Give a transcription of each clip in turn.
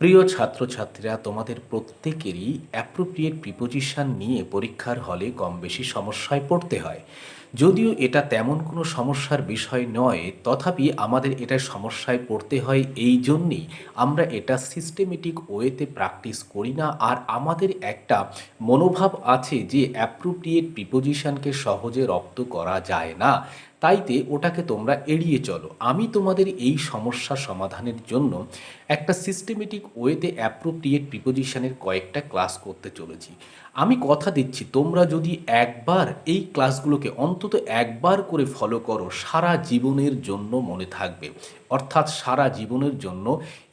প্রিয় ছাত্রছাত্রীরা, তোমাদের প্রত্যেকেরই অ্যাপ্রোপ্রিয়েট প্রিপোজিশন নিয়ে পরীক্ষার হলে কম বেশি সমস্যায় পড়তে হয়। যদিও এটা তেমন কোনো সমস্যার বিষয় নয়, তথাপি আমাদের এটা সমস্যায় পড়তে হয় এই জন্যেই আমরা এটা সিস্টেমেটিক ওয়েতে প্র্যাকটিস করি না। আর আমাদের একটা মনোভাব আছে যে অ্যাপ্রোপ্রিয়েট প্রিপোজিশনকে সহজে রপ্ত করা যায় না, তাইতে ওটাকে তোমরা এড়িয়ে চলো। আমি তোমাদের এই সমস্যা সমাধানের জন্য একটা সিস্টেমেটিক ওয়েতে অ্যাপ্রোপ্রিয়েট প্রিপোজিশনের কয়েকটা ক্লাস করতে চলেছি। আমি কথা দিচ্ছি, তোমরা যদি একবার এই ক্লাসগুলোকে অন্তত একবার করে ফলো করো, সারা জীবনের জন্য মনে থাকবে। অর্থাৎ সারা জীবনের জন্য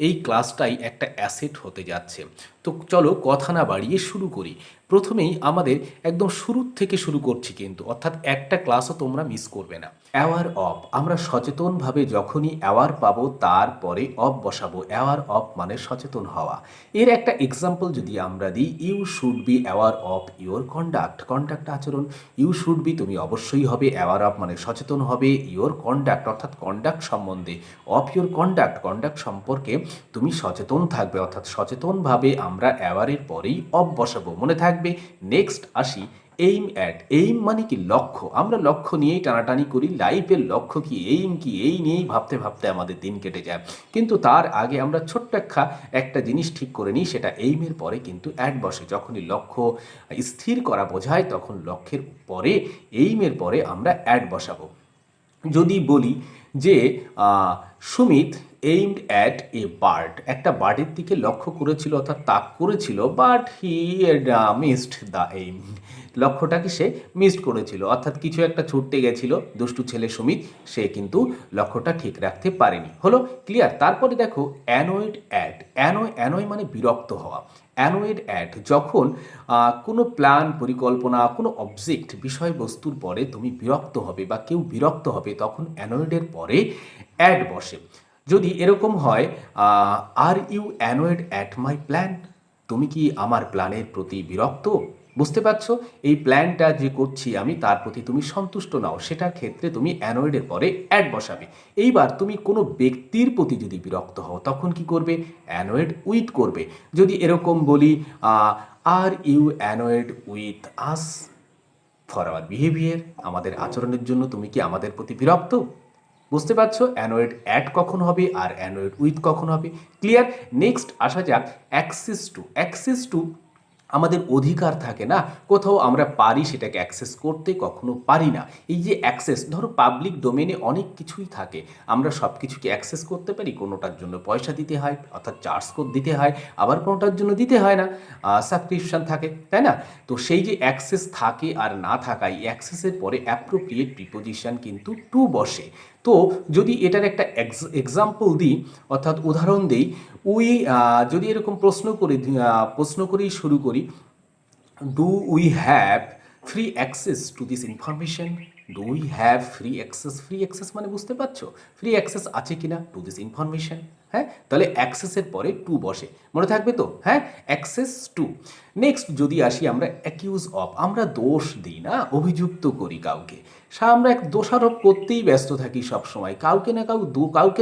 এই ক্লাসটাই একটা অ্যাসেট হতে যাচ্ছে। তো চলো কথা না বাড়িয়ে শুরু করি। প্রথমেই আমাদের একদম শুরুর থেকে শুরু করছি কিন্তু, অর্থাৎ একটা ক্লাসও তোমরা মিস করবে না। অ্যাওয়ার অফ, আমরা সচেতনভাবে যখনই অ্যাওয়ার পাবো তারপরে অফ বসাবো। অ্যাওয়ার অফ মানে সচেতন হওয়া। এর একটা এক্সাম্পল যদি আমরা দিই, you should be aware of your conduct. Conduct আচরণ, ইউ শুড বি তুমি অবশ্যই হবে, অ্যাওয়ার অফ মানে সচেতন হবে, ইউর কন্ডাক্ট অর্থাৎ কন্ডাক্ট সম্বন্ধে, অফ ইউর কন্ডাক্ট কন্ডাক্ট সম্পর্কে তুমি সচেতন থাকবে। অর্থাৎ সচেতনভাবে আমরা অ্যাওয়ারের পরেই অফ বসাবো, মনে থাকবে। নেক্সট আসি এইম অ্যাট। এইম মানে কি? লক্ষ্য। আমরা লক্ষ্য নিয়েই টানাটানি করি, লাইফের লক্ষ্য কি, এইম কি, এই নিয়েই ভাবতে ভাবতে আমাদের দিন কেটে যায়। কিন্তু তার আগে আমরা ছোট্ট একটা জিনিস ঠিক করে নিই, সেটা এইমের পরে কিন্তু অ্যাট বসে। যখনই লক্ষ্য স্থির করা বোঝায় তখন লক্ষ্যের পরে, এইমের পরে আমরা অ্যাট বসাবো। যদি বলি যে Sumit aimed at a bird, একটা বার্ডের দিকে লক্ষ্য করেছিল অর্থাৎ তাক করেছিল, but he missed the aim, লক্ষ্যটাকে সে মিসড করেছিল। অর্থাৎ কিছু একটা ছুটতে গেছিল দুষ্টু ছেলে সুমিত, সে কিন্তু লক্ষ্যটা ঠিক রাখতে পারেনি। হলো ক্লিয়ার? তারপরে দেখো অ্যানয়েড অ্যাট। অ্যানয় মানে বিরক্ত হওয়া। অ্যানয়েড অ্যাট, যখন কোনো প্ল্যান, পরিকল্পনা, কোনো অবজেক্ট, বিষয়বস্তুর পরে তুমি বিরক্ত হবে বা কেউ বিরক্ত হবে, তখন অ্যানয়েডের পরে অ্যাড বসে। যদি এরকম হয়, are you annoyed at my plan, তুমি কি আমার প্ল্যানের প্রতি বিরক্ত? বুঝতে পারছো? এই প্ল্যানটা যে করছি আমি তার প্রতি তুমি সন্তুষ্ট নাও, সেটার ক্ষেত্রে তুমি অ্যানয়েডের পরে অ্যাড বসাবে। এইবার তুমি কোনো ব্যক্তির প্রতি যদি বিরক্ত হও তখন কি করবে? অ্যানয়েড উইথ করবে। যদি এরকম বলি, are you annoyed with us for our behaviour, আমাদের আচরণের জন্য তুমি কি আমাদের প্রতি বিরক্ত? বুঝতে পারছো অ্যানয়েড অ্যাট কখন হবে আর অ্যানয়েড উইথ কখন হবে? ক্লিয়ার? নেক্সট আসা যাক অ্যাক্সেস টু। অ্যাক্সেস টু, আমাদের অধিকার থাকে না, কোথাও আমরা পারি সেটাকে অ্যাক্সেস করতে, কখনো পারি না। এই যে অ্যাক্সেস, ধরো পাবলিক ডোমেনে অনেক কিছুই থাকে, আমরা সব কিছুকে অ্যাক্সেস করতে পারি, কোনোটার জন্য পয়সা দিতে হয় অর্থাৎ চার্জ কোড দিতে হয়, আবার কোনোটার জন্য দিতে হয় না, সাবস্ক্রিপশন থাকে, তাই না? তো সেই যে অ্যাক্সেস থাকে আর না থাকায়, অ্যাক্সেসের পরে অ্যাপ্রোপ্রিয়েট প্রিপোজিশন কিন্তু টু বসে। তো যদি এটার একটা এক্সাম্পল দিই, অর্থাৎ উদাহরণ দিই, উই, যদি এরকম প্রশ্ন করেই শুরু করি, do we have free access to this information? Do we have free access? Free access মানে বুঝতে পারছো, ফ্রি অ্যাক্সেস আছে কিনা টু দিস ইনফরমেশন। হ্যাঁ, তাহলে অ্যাক্সেসের পরে টু বসে, মনে থাকবে তো? হ্যাঁ, অ্যাক্সেস টু। নেক্সট যদি আসি আমরা অ্যাকিউজ অফ, আমরা দোষ দিই না, অভিযুক্ত করি কাউকে। আমরা এক দোষারোপ করতেই ব্যস্ত থাকি সব সময়, কাউকে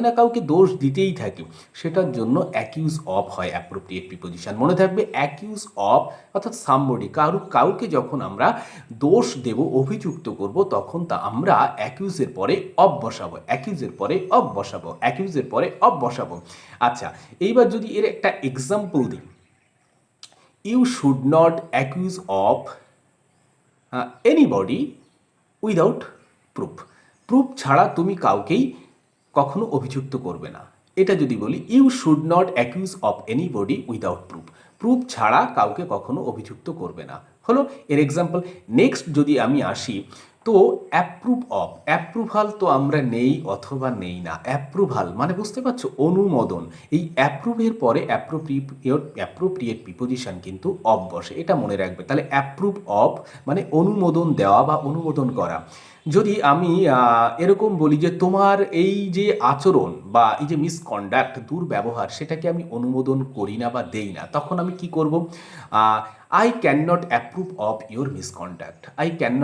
না কাউকে দোষ দিতেই থাকি, সেটার জন্য অ্যাকিউজ অফ হয় অ্যাপ্রোপ্রিয়েট প্রিপোজিশন, মনে থাকবে। অ্যাকিউজ অফ অর্থাৎ সামবডি, কাউকে যখন আমরা দোষ দেব, অভিযুক্ত করব, তখন তা আমরা অ্যাকিউজের পরে অফ বসাবো, অ্যাকিউজের পরে অফ বসাবো, অ্যাকিউজের পরে অফ বসাবো। আচ্ছা, এইবার যদি এর একটা এক্সাম্পল দিই, you should not accuse of anybody without proof. Proof ছাড়া তুমি কাউকেই কখনো অভিযুক্ত করবে না। এটা যদি বলি, you should not accuse of anybody without proof, proof ছাড়া কাউকে কখনো অভিযুক্ত করবে না। হলো এর এক্সাম্পল। নেক্সট যদি আমি আসি, তো অ্যাপ্রুভ অফ, অ্যাপ্রুভাল তো আমরা নেই অথবা নেই না, অ্যাপ্রুভাল মানে বুঝতে পারছো অনুমোদন। এই অ্যাপ্রুভের পরে অ্যাপ্রোপ্রিয়েট প্রিপোজিশন কিন্তু অফ বসে, এটা মনে রাখবে। তাহলে অ্যাপ্রুভ অফ মানে অনুমোদন দেওয়া বা অনুমোদন করা। যদি আমি এরকম বলি যে তোমার এই যে আচরণ বা এই যে মিসকন্ডাক্ট দুর্ব্যবহার সেটাকে আমি অনুমোদন করি না বা দেই না, তখন আমি কি করব? I can not approve of your misconduct. I can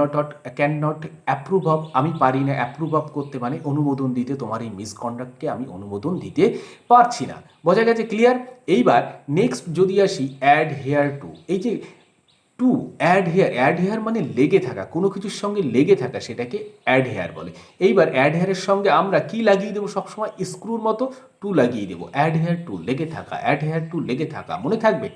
not approve of, আমি পারি না অ্যাপ্রুভ অফ করতে, মানে অনুমোদন দিতে, তোমার এই মিসকন্ডাক্টকে আমি অনুমোদন দিতে পারছি না। বোঝা গেছে? ক্লিয়ার? এইবার নেক্সট যদি আসি অ্যাড হেয়ার টু, এই যে টু অ্যাড হেয়ার মানে লেগে থাকা, কোনো কিছুর সঙ্গে লেগে থাকা, সেটাকে অ্যাড হেয়ার বলে। এইবার অ্যাড হেয়ারের সঙ্গে আমরা কি লাগিয়ে দেবো? সবসময় স্ক্রুর মতো টু লাগিয়ে দেবো। অ্যাড হেয়ার টু, লেগে থাকা, অ্যাড হেয়ার টু, লেগে থাকা, মনে থাকবে?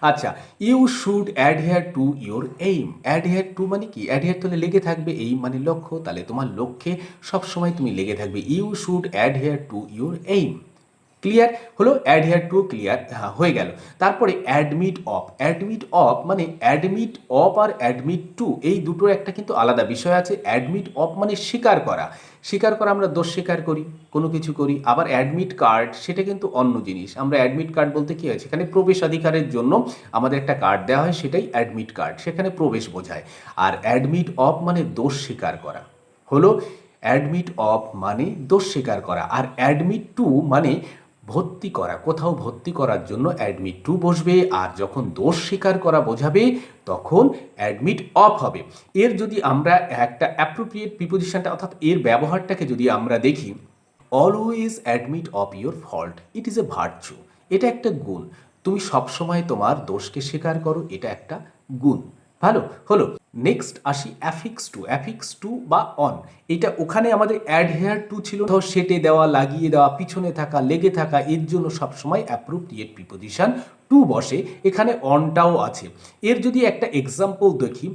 আচ্ছা, you should adhere to your aim. Adhere to মানে কি? অ্যাডহেয়ার তাহলে লেগে থাকবে, এইম মানে লক্ষ্য, তাহলে তোমার লক্ষ্যে সবসময় তুমি লেগে থাকবে। You should adhere to your aim. Clear হলো? অ্যাডহেয়ার টু ক্লিয়ার, হ্যাঁ হয়ে গেল। তারপরে অ্যাডমিট অফ। অ্যাডমিট অফ মানে অ্যাডমিট অফ আর অ্যাডমিট টু এই দুটোর একটা কিন্তু আলাদা বিষয় আছে। অ্যাডমিট অফ মানে স্বীকার করা, স্বীকার করা, আমরা দোষ স্বীকার করি, কোনো কিছু করি। আবার অ্যাডমিট কার্ড সেটা কিন্তু অন্য জিনিস। আমরা অ্যাডমিট কার্ড বলতে কী হয়? সেখানে প্রবেশাধিকারের জন্য আমাদের একটা কার্ড দেওয়া হয়, সেটাই অ্যাডমিট কার্ড, সেখানে প্রবেশ বোঝায়। আর অ্যাডমিট অফ মানে দোষ স্বীকার করা হলো। অ্যাডমিট অফ মানে দোষ স্বীকার করা। আর অ্যাডমিট টু মানে ভর্তি করা, কোথাও ভর্তি করার জন্য অ্যাডমিট টু বসবে। আর যখন দোষ স্বীকার করা বোঝাবে তখন অ্যাডমিট অফ হবে। এর যদি আমরা একটা অ্যাপ্রোপ্রিয়েট প্রিপোজিশনটা অর্থাৎ এর ব্যবহারটাকে যদি আমরা দেখি, always admit of your fault, it is a virtue. এটা একটা গুণ, তুমি সবসময় তোমার দোষকে স্বীকার করো, এটা একটা গুণ। ভালো হলো। নেক্সট আসি অ্যাফিক্স টু। অ্যাফিক্স টু বা অন, এটা ওখানে আমাদের অ্যাডহেয়ার টু ছিল, ধর সেটে দেওয়া, লাগিয়ে দেওয়া, পিছনে থাকা, লেগে থাকা, এর জন্য সবসময় অ্যাপ্রোপ্রিয়েট প্রিপোজিশন টু বসে। এখানে অনটাও আছে। এর যদি একটা এক্সাম্পল দেখি,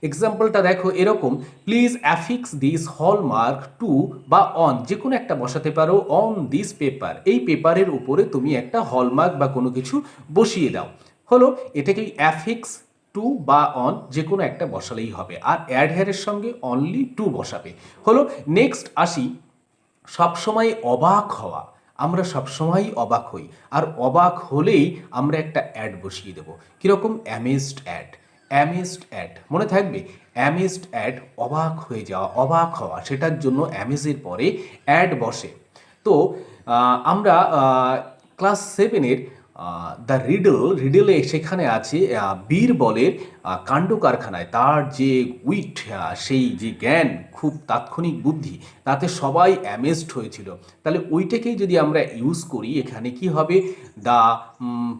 এক্সাম্পলটা দেখো এরকম, please affix this hallmark to বা অন, যে কোনো একটা বসাতে পারো। অন দিস পেপার, এই পেপারের উপরে তুমি একটা হলমার্ক বা কোনো কিছু বসিয়ে দাও। হলো, এটাকে অ্যাফিক্স টু বা অন যে কোনো একটা বসালেই হবে। আর অ্যাডহেয়ারের সঙ্গে অনলি টু বসাবে। হলো। নেক্সট আসি সবসময় অবাক হওয়া। আমরা সবসময়ই অবাক হই, আর অবাক হলেই আমরা একটা অ্যাড বসিয়ে দেবো। কীরকম? Amazed add. অ্যামেজড অ্যাড মনে থাকবে? অ্যামেজড অ্যাড, অবাক হয়ে যাওয়া, অবাক হওয়া, সেটার জন্য অ্যামেজের পরে অ্যাড বসে। তো আমরা ক্লাস সেভেনের দ্য রিডলে সেখানে আছে বীরবলের কাণ্ড কারখানায় তার যে উইট, সেই যে জ্ঞান, খুব তাৎক্ষণিক বুদ্ধি, তাতে সবাই অ্যামেজড হয়েছিল। তাহলে ওইটাকেই যদি আমরা ইউজ করি, এখানে কি হবে? The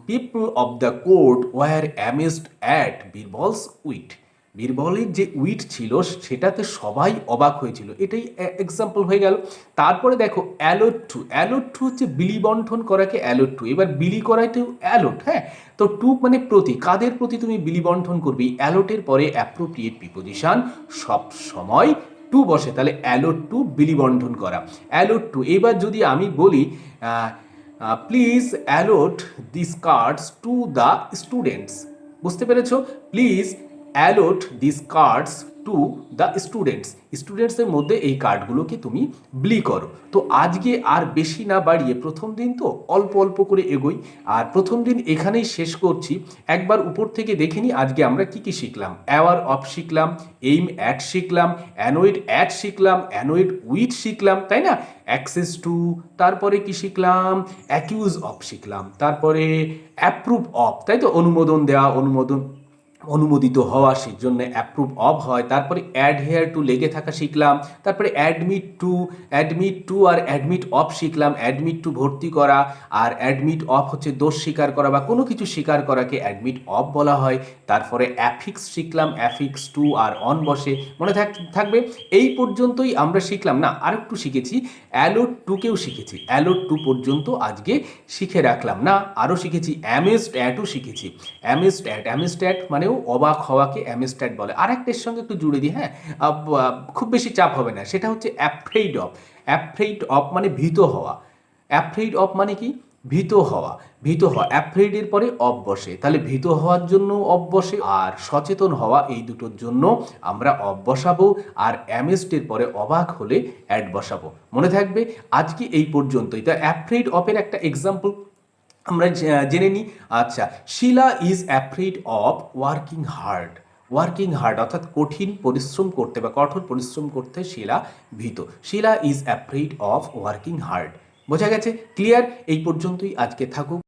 people of the court were amazed at Birbal's wit. বীরবলের যে উইট ছিল সেটাতে সবাই অবাক হয়েছিল, এটাই এক্সাম্পল হয়ে গেল। তারপরে দেখো অ্যালোট টু। অ্যালোট টু হচ্ছে বিলি বন্টন করাকে অ্যালোট টু, এবার বিলি করাইতেও অ্যালোট। হ্যাঁ, তো টু মানে প্রতি, কাদের প্রতি তুমি বিলি বন্টন করবি? অ্যালোটের পরে অ্যাপ্রোপ্রিয়েট প্রিপোজিশন সব সময় টু বসে, তাহলে অ্যালোট টু, বিলি বন্টন করা, অ্যালোট টু। এবার যদি আমি বলি please allot this cards to the students, বুঝতে পেরেছো? Please allot this cards to the students, স্টুডেন্টসের মধ্যে এই কার্ডগুলোকে তুমি বিলি করো। তো আজকে আর বেশি না বাড়িয়ে, প্রথম দিন তো অল্প অল্প করে এগোই, আর প্রথম দিন এখানেই শেষ করছি। একবার উপর থেকে দেখে নিই আজকে আমরা কি কি শিখলাম। অ্যাওয়ার অফ শিখলাম, এইম অ্যাট শিখলাম, অ্যানোয়েড অ্যাট শিখলাম, অ্যানোয়েড উইথ শিখলাম, তাই না? অ্যাক্সেস টু, তারপরে কি শিখলাম? অ্যাকিউজ অফ শিখলাম, তারপরে অ্যাপ্রুভ অফ, তাই তো? অনুমোদন দেওয়া, অনুমোদিত হওয়া, সেই জন্য অ্যাপ্রুভ অফ হয়। তারপরে অ্যাডহেয়ার টু, লেগে থাকা শিখলাম। তারপরে অ্যাডমিট টু আর অ্যাডমিট অফ শিখলাম। অ্যাডমিট টু ভর্তি করা, আর অ্যাডমিট অফ হচ্ছে দোষ স্বীকার করা বা কোনো কিছু স্বীকার করাকে অ্যাডমিট অফ বলা হয়। তারপরে অ্যাফিক্স শিখলাম, অ্যাফিক্স টু আর অন বসে, মনে থাকবে। এই পর্যন্তই আমরা শিখলাম না, আরেকটু শিখেছি, অ্যালোট টুকেও শিখেছি। অ্যালোট টু পর্যন্ত আজকে শিখে রাখলাম না, আরও শিখেছি অ্যামেজড অ্যাটও শিখেছি। অ্যামেজড অ্যাট মানেও অবাক হওয়াকে অ্যামেজড অ্যাট বলে। আরেকটার সঙ্গে একটু জুড়ে দিই, হ্যাঁ, খুব বেশি চাপ হবে না, সেটা হচ্ছে অ্যাফ্রেইড অফ। অ্যাফ্রেইড অফ মানে ভীত হওয়া। অ্যাফ্রেইড অফ মানে কি? ভীত হওয়া, ভীত হওয়া। অ্যাফ্রেইডের পরে অফ বসে, তাহলে ভীত হওয়ার জন্য অফ বসে, আর সচেতন হওয়া, এই দুটোর জন্য আমরা অফ বসাবো। আর অ্যামেজডের পরে অবাক হলে অ্যাড বসাবো, মনে থাকবে। আজকে এই পর্যন্তই। তা অ্যাফ্রেইড অফের একটা এক্সাম্পল আমরা জেনে নিই। আচ্ছা, Sheela is afraid of working hard. Working hard অর্থাৎ কঠিন পরিশ্রম করতে বা কঠোর পরিশ্রম করতে শিলা ভীত। Sheela is afraid of working hard. বোঝা গেছে? ক্লিয়ার? এই পর্যন্তই আজকে থাকুক।